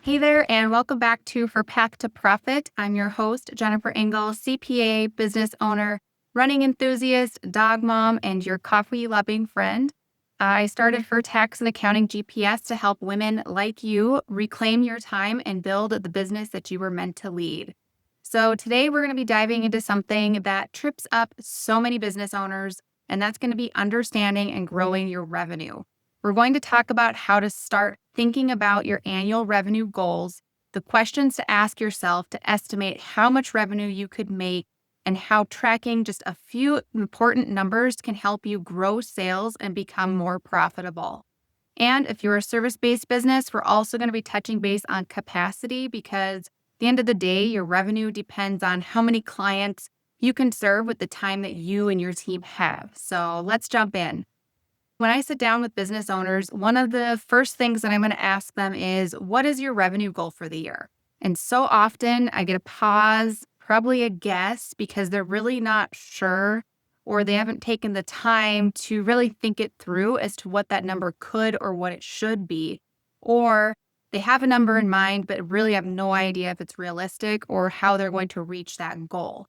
Hey there, and welcome back to For Path to Profit. I'm your host, Jennifer Engel, CPA, business owner, running enthusiast, dog mom, and your coffee loving friend. I started for Tax and Accounting GPS to help women like you reclaim your time and build the business that you were meant to lead. So, today we're going to be diving into something that trips up so many business owners, and that's going to be understanding and growing your revenue. We're going to talk about how to start thinking about your annual revenue goals, the questions to ask yourself to estimate how much revenue you could make, and how tracking just a few important numbers can help you grow sales and become more profitable. And if you're a service-based business, we're also going to be touching base on capacity because at the end of the day, your revenue depends on how many clients you can serve with the time that you and your team have. So let's jump in. When I sit down with business owners, one of the first things that I'm going to ask them is, what is your revenue goal for the year? And so often I get a pause, probably a guess, because they're really not sure or they haven't taken the time to really think it through as to what that number could or what it should be. Or they have a number in mind, but really have no idea if it's realistic or how they're going to reach that goal.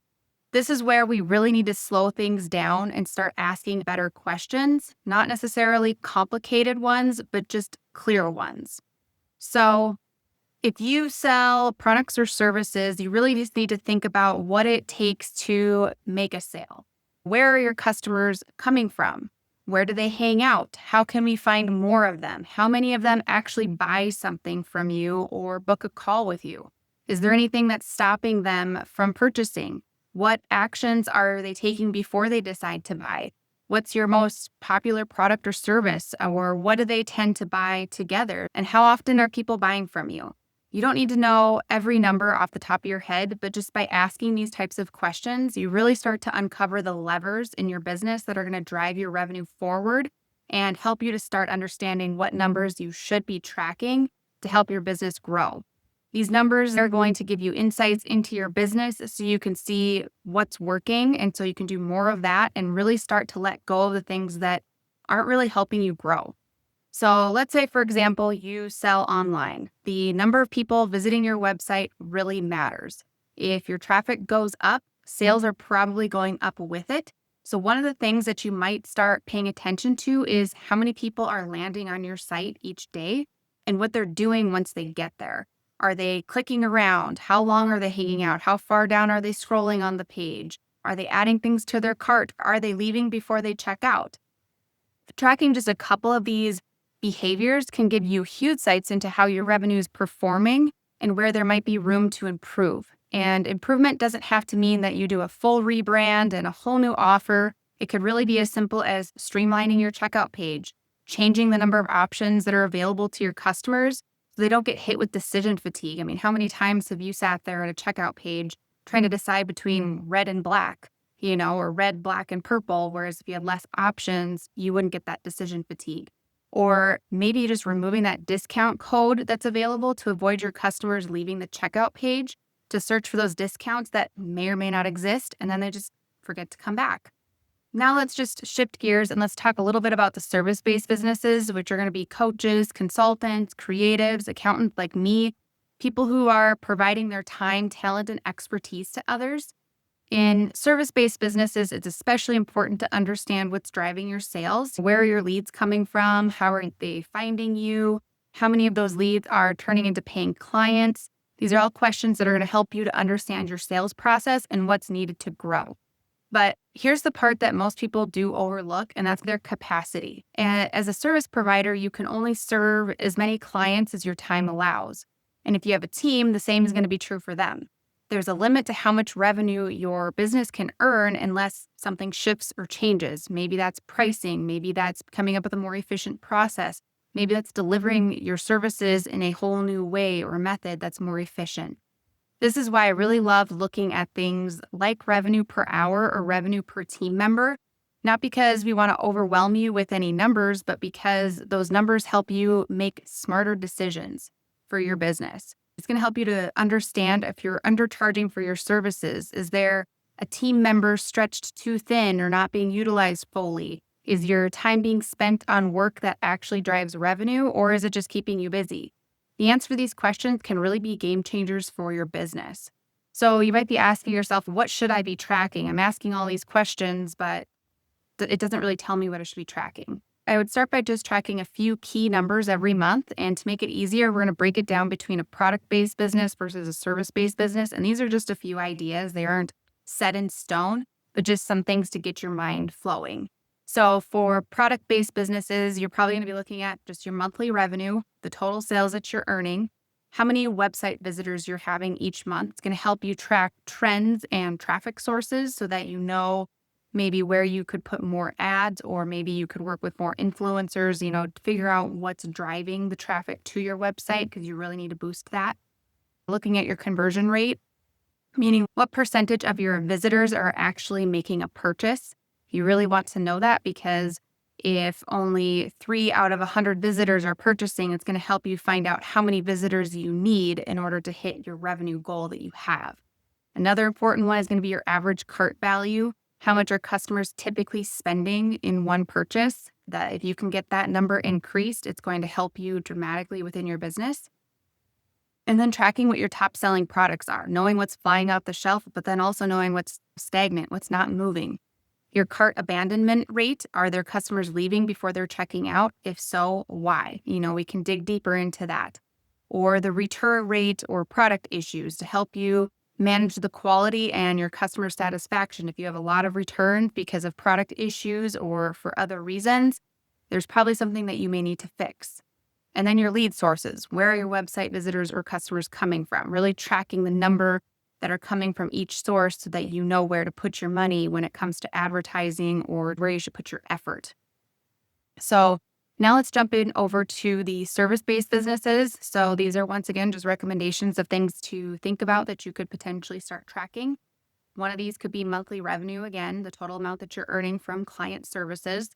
This is where we really need to slow things down and start asking better questions, not necessarily complicated ones, but just clear ones. So, if you sell products or services, you really just need to think about what it takes to make a sale. Where are your customers coming from? Where do they hang out? How can we find more of them? How many of them actually buy something from you or book a call with you? Is there anything that's stopping them from purchasing? What actions are they taking before they decide to buy? What's your most popular product or service? Or what do they tend to buy together? And how often are people buying from you? You don't need to know every number off the top of your head, but just by asking these types of questions, you really start to uncover the levers in your business that are going to drive your revenue forward and help you to start understanding what numbers you should be tracking to help your business grow. These numbers are going to give you insights into your business so you can see what's working and so you can do more of that and really start to let go of the things that aren't really helping you grow. So let's say, for example, you sell online. The number of people visiting your website really matters. If your traffic goes up, sales are probably going up with it. So one of the things that you might start paying attention to is how many people are landing on your site each day and what they're doing once they get there. Are they clicking around? How long are they hanging out? How far down are they scrolling on the page? Are they adding things to their cart? Are they leaving before they check out? Tracking just a couple of these behaviors can give you huge insights into how your revenue is performing and where there might be room to improve. And improvement doesn't have to mean that you do a full rebrand and a whole new offer. It could really be as simple as streamlining your checkout page, changing the number of options that are available to your customers so they don't get hit with decision fatigue. I mean, how many times have you sat there at a checkout page trying to decide between red and black, or red, black, and purple, whereas if you had less options, you wouldn't get that decision fatigue. Or maybe just removing that discount code that's available to avoid your customers leaving the checkout page to search for those discounts that may or may not exist, and then they just forget to come back. Now let's just shift gears and let's talk a little bit about the service-based businesses, which are going to be coaches, consultants, creatives, accountants like me, people who are providing their time, talent, and expertise to others. In service-based businesses, it's especially important to understand what's driving your sales. Where are your leads coming from? How are they finding you? How many of those leads are turning into paying clients? These are all questions that are going to help you to understand your sales process and what's needed to grow. But here's the part that most people do overlook, and that's their capacity. And as a service provider, you can only serve as many clients as your time allows. And if you have a team, the same is going to be true for them. There's a limit to how much revenue your business can earn unless something shifts or changes. Maybe that's pricing. Maybe that's coming up with a more efficient process. Maybe that's delivering your services in a whole new way or method that's more efficient. This is why I really love looking at things like revenue per hour or revenue per team member, not because we want to overwhelm you with any numbers, but because those numbers help you make smarter decisions for your business. It's going to help you to understand if you're undercharging for your services. Is there a team member stretched too thin or not being utilized fully? Is your time being spent on work that actually drives revenue, or is it just keeping you busy? The answer to these questions can really be game changers for your business. So you might be asking yourself, what should I be tracking? I'm asking all these questions, but it doesn't really tell me what I should be tracking. I would start by just tracking a few key numbers every month. And to make it easier, we're going to break it down between a product-based business versus a service-based business. And these are just a few ideas. They aren't set in stone, but just some things to get your mind flowing. So for product-based businesses, you're probably going to be looking at just your monthly revenue, the total sales that you're earning, how many website visitors you're having each month. It's going to help you track trends and traffic sources so that you know maybe where you could put more ads, or maybe you could work with more influencers, to figure out what's driving the traffic to your website, because you really need to boost that. Looking at your conversion rate, meaning what percentage of your visitors are actually making a purchase. You really want to know that, because if only 3 out of 100 visitors are purchasing, it's going to help you find out how many visitors you need in order to hit your revenue goal that you have. Another important one is going to be your average cart value. How much are customers typically spending in one purchase? That if you can get that number increased, it's going to help you dramatically within your business. And then tracking what your top selling products are, knowing what's flying off the shelf, but then also knowing what's stagnant, what's not moving. Your cart abandonment rate, are there customers leaving before they're checking out? If so, why? We can dig deeper into that. Or the return rate or product issues to help you manage the quality and your customer satisfaction. If you have a lot of returns because of product issues or for other reasons, there's probably something that you may need to fix. And then your lead sources. Where are your website visitors or customers coming from? Really tracking the number that are coming from each source so that you know where to put your money when it comes to advertising, or where you should put your effort. So now let's jump in over to the service-based businesses. So these are, once again, just recommendations of things to think about that you could potentially start tracking. One of these could be monthly revenue, again, the total amount that you're earning from client services,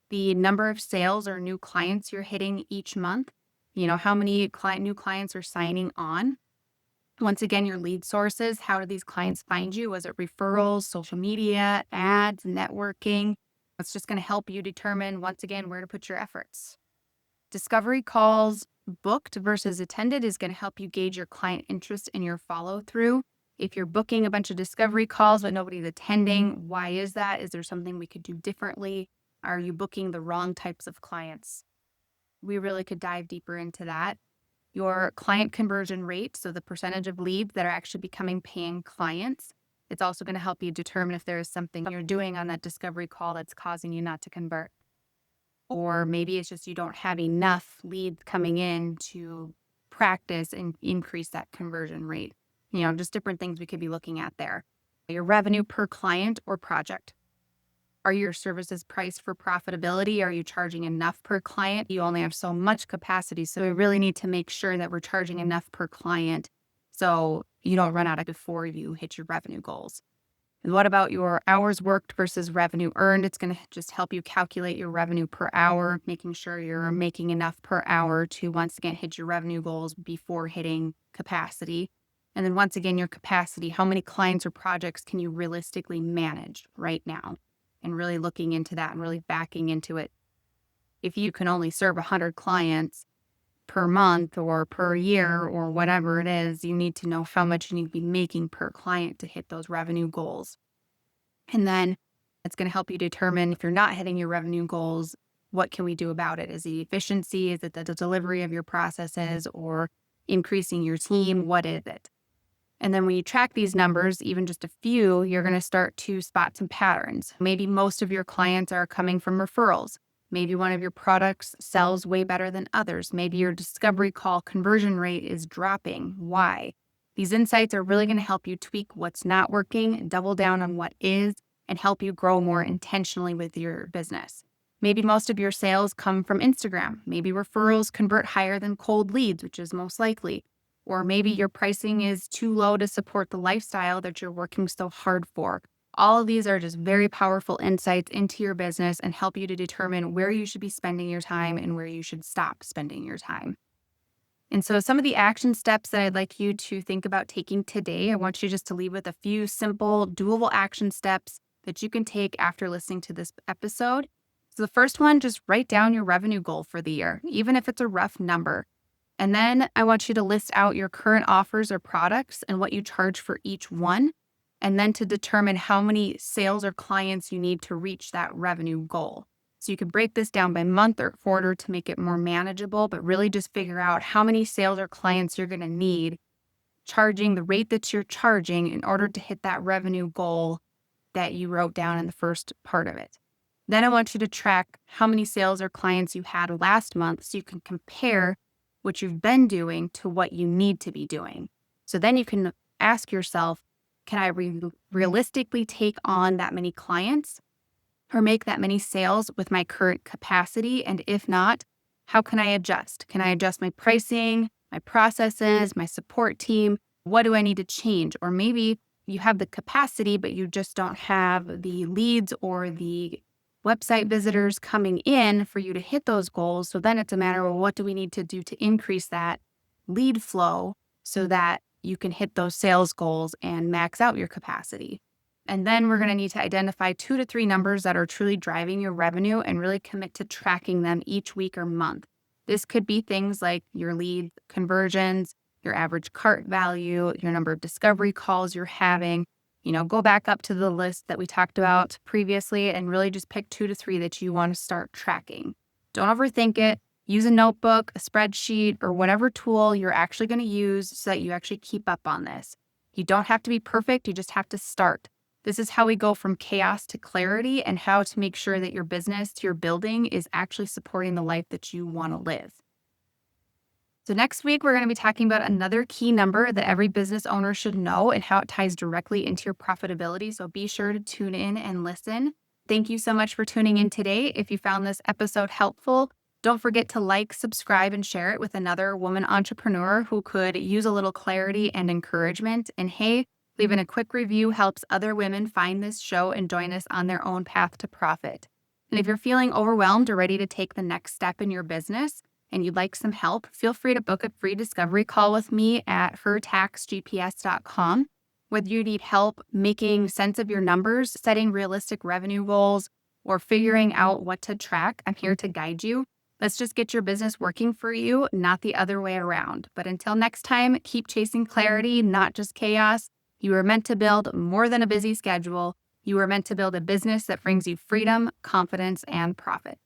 the number of sales or new clients you're hitting each month, how many new clients are signing on. Once again, your lead sources, how do these clients find you? Was it referrals, social media, ads, networking? It's just going to help you determine, once again, where to put your efforts. Discovery calls booked versus attended is going to help you gauge your client interest in your follow through. If you're booking a bunch of discovery calls but nobody's attending, why is that? Is there something we could do differently? Are you booking the wrong types of clients? We really could dive deeper into that. Your client conversion rate, so the percentage of leads that are actually becoming paying clients. It's also going to help you determine if there is something you're doing on that discovery call that's causing you not to convert. Or maybe it's just you don't have enough leads coming in to practice and increase that conversion rate. Just different things we could be looking at there. Your revenue per client or project. Are your services priced for profitability? Are you charging enough per client? You only have so much capacity, so we really need to make sure that we're charging enough per client so you don't run out of before you hit your revenue goals. And what about your hours worked versus revenue earned? It's going to just help you calculate your revenue per hour, making sure you're making enough per hour to once again hit your revenue goals before hitting capacity. And then once again, your capacity, how many clients or projects can you realistically manage right now? And really looking into that and really backing into it. If you can only serve 100 clients per month or per year or whatever it is, you need to know how much you need to be making per client to hit those revenue goals. And then it's going to help you determine, if you're not hitting your revenue goals, what can we do about it? Is it efficiency? Is it the delivery of your processes, or increasing your team? What is it? And then when you track these numbers, even just a few, you're going to start to spot some patterns. Maybe most of your clients are coming from referrals. Maybe one of your products sells way better than others. Maybe your discovery call conversion rate is dropping. Why? These insights are really going to help you tweak what's not working, double down on what is, and help you grow more intentionally with your business. Maybe most of your sales come from Instagram. Maybe referrals convert higher than cold leads, which is most likely. Or maybe your pricing is too low to support the lifestyle that you're working so hard for. All of these are just very powerful insights into your business and help you to determine where you should be spending your time and where you should stop spending your time. And so some of the action steps that I'd like you to think about taking today, I want you just to leave with a few simple, doable action steps that you can take after listening to this episode. So the first one, just write down your revenue goal for the year, even if it's a rough number. And then I want you to list out your current offers or products and what you charge for each one. And then to determine how many sales or clients you need to reach that revenue goal. So you could break this down by month or quarter to make it more manageable, but really just figure out how many sales or clients you're going to need, charging the rate that you're charging in order to hit that revenue goal that you wrote down in the first part of it. Then I want you to track how many sales or clients you had last month so you can compare what you've been doing to what you need to be doing. So then you can ask yourself, can I realistically take on that many clients or make that many sales with my current capacity? And if not, how can I adjust? Can I adjust my pricing, my processes, my support team? What do I need to change? Or maybe you have the capacity, but you just don't have the leads or the website visitors coming in for you to hit those goals. So then it's a matter of what do we need to do to increase that lead flow so that you can hit those sales goals and max out your capacity. And then we're going to need to identify 2 to 3 numbers that are truly driving your revenue and really commit to tracking them each week or month. This could be things like your lead conversions, your average cart value, your number of discovery calls you're having. Go back up to the list that we talked about previously and really just pick 2 to 3 that you want to start tracking. Don't overthink it. Use a notebook, a spreadsheet, or whatever tool you're actually going to use so that you actually keep up on this. You don't have to be perfect. You just have to start. This is how we go from chaos to clarity and how to make sure that your business you're building is actually supporting the life that you want to live. So next week, we're going to be talking about another key number that every business owner should know and how it ties directly into your profitability. So be sure to tune in and listen. Thank you so much for tuning in today. If you found this episode helpful, don't forget to like, subscribe, and share it with another woman entrepreneur who could use a little clarity and encouragement. And hey, leaving a quick review helps other women find this show and join us on their own path to profit. And if you're feeling overwhelmed or ready to take the next step in your business, and you'd like some help, feel free to book a free discovery call with me at hertaxgps.com. Whether you need help making sense of your numbers, setting realistic revenue goals, or figuring out what to track, I'm here to guide you. Let's just get your business working for you, not the other way around. But until next time, keep chasing clarity, not just chaos. You were meant to build more than a busy schedule. You were meant to build a business that brings you freedom, confidence, and profit.